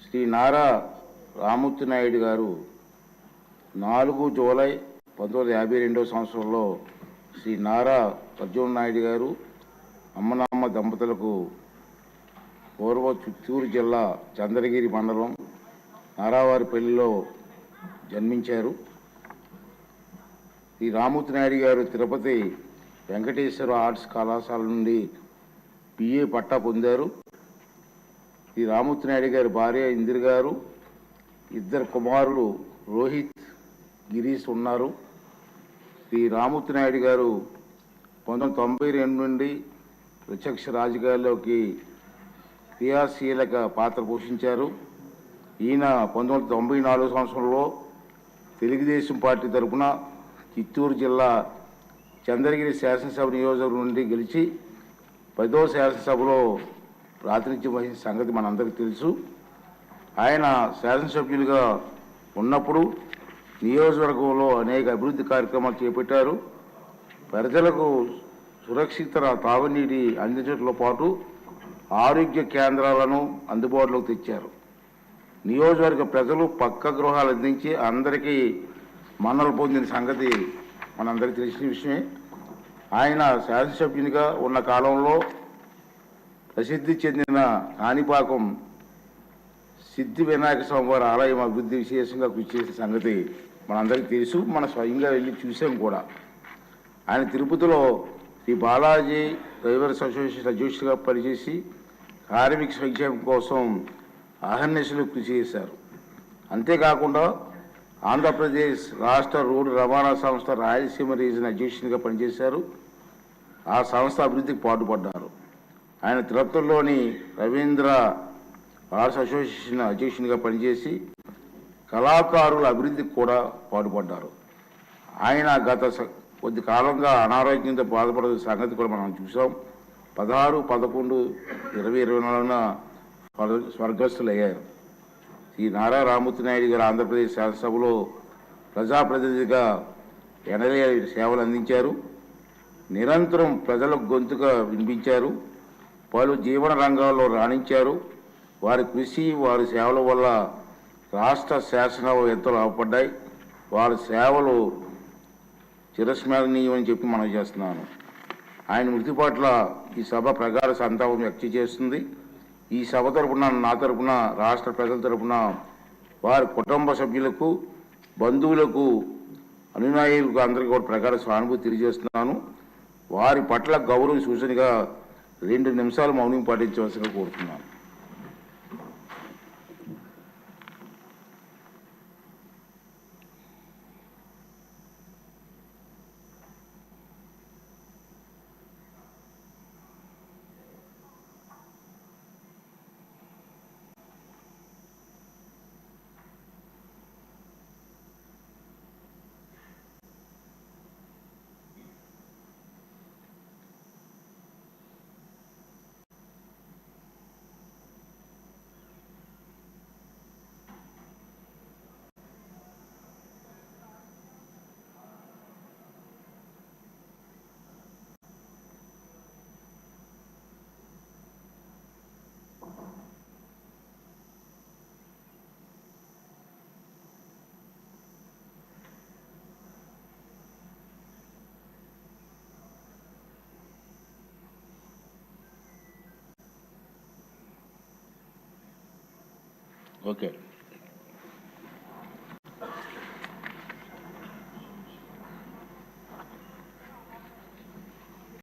శ్రీ నారా రామూర్తి నాయుడు గారు 4 జూలై 1952 సంవత్సరంలో శ్రీ నారా అర్జున్ నాయుడు గారు అమ్మనామ్మ దంపతులకు పూర్వ చిత్తూరు జిల్లా చంద్రగిరి మండలం నారావారిపల్లిలో జన్మించారు. శ్రీ రామూర్తి నాయుడు గారు తిరుపతి వెంకటేశ్వర ఆర్ట్స్ కళాశాల నుండి BA పట్టా పొందారు. శ్రీ రామూర్తి నాయుడు గారి భార్య ఇందిర గారు, 2 కుమారులు రోహిత్, గిరీష్ ఉన్నారు. శ్రీ రామూర్తి నాయుడు గారు 1992 నుండి ప్రత్యక్ష రాజకీయాల్లోకి క్రియాశీలక పాత్ర పోషించారు. ఈయన 1994 సంవత్సరంలో తెలుగుదేశం పార్టీ తరఫున చిత్తూరు జిల్లా చంద్రగిరి శాసనసభ నియోజకవర్గం నుండి గెలిచి 10వ శాసనసభలో ప్రాతినిధ్యం వహించిన సంగతి మనందరికీ తెలుసు. ఆయన శాసనసభ్యులుగా ఉన్నప్పుడు నియోజకవర్గంలో అనేక అభివృద్ధి కార్యక్రమాలు చేపట్టారు. ప్రజలకు సురక్షిత తాగునీటి అందించడంతో పాటు ఆరోగ్య కేంద్రాలను అందుబాటులోకి తెచ్చారు. నియోజకవర్గ ప్రజలు పక్క గృహాలు అందించి అందరికీ మన్నలు పొందిన సంగతి మనందరికీ తెలిసిన విషయమే. ఆయన శాసనసభ్యునిగా ఉన్న కాలంలో ప్రసిద్ధి చెందిన కాణిపాకం సిద్ధి వినాయక స్వామివారి ఆలయం అభివృద్ధి విశేషంగా కృషి చేసిన సంగతి మనందరికీ తెలుసు. మనం స్వయంగా వెళ్ళి చూసాం కూడా. ఆయన తిరుపతిలో శ్రీ బాలాజీ డ్రైవర్స్ అసోసియేషన్ అధ్యక్షుడిగా పనిచేసి కార్మిక సంక్షేమం కోసం అహర్నిశలు కృషి చేశారు. అంతేకాకుండా ఆంధ్రప్రదేశ్ రాష్ట్ర రోడ్డు రవాణా సంస్థ రాయలసీమ రీజన్ అధ్యక్షునిగా పనిచేశారు. ఆ సంస్థ అభివృద్ధికి పాటుపడ్డారు. ఆయన తిరుపతిలోని రవీంద్ర ఆర్ట్స్ అసోసియేషన్ అధ్యక్షునిగా పనిచేసి కళాకారుల అభివృద్ధికి కూడా పాటుపడ్డారు. ఆయన గత కొద్ది కాలంగా అనారోగ్యంతో బాధపడే సంగతి కూడా మనం చూసాం. 16, 11, 2024న స్వర్గస్థులయ్యారు. శ్రీ నారా రామూర్తి నాయుడు గారు ఆంధ్రప్రదేశ్ శాసనసభలో ప్రజాప్రతినిధిగా ఎనలేని సేవలు అందించారు. నిరంతరం ప్రజలకు గొంతుగా వినిపించారు. పలు జీవన రంగాల్లో రాణించారు. వారి కృషి, వారి సేవల వల్ల రాష్ట్ర శాసనాలు ఎంతో లాభపడ్డాయి. వారి సేవలు చిరస్మరణీయమని చెప్పి మనం చేస్తున్నాను. ఆయన మృతి పట్ల ఈ సభ ప్రగాఢ సంతాపం వ్యక్తం చేస్తుంది. ఈ సభ తరపున, నా తరపున, రాష్ట్ర ప్రజల తరపున వారి కుటుంబ సభ్యులకు, బంధువులకు, అనునాయులకు అందరికీ కూడా ప్రగాఢ సానుభూతి తెలియజేస్తున్నాను. వారి పట్ల గౌరవ సూచనగా 2 నిమిషాలు మౌనం పాటించవలసిందిగా కోరుతున్నాను. ఓకే.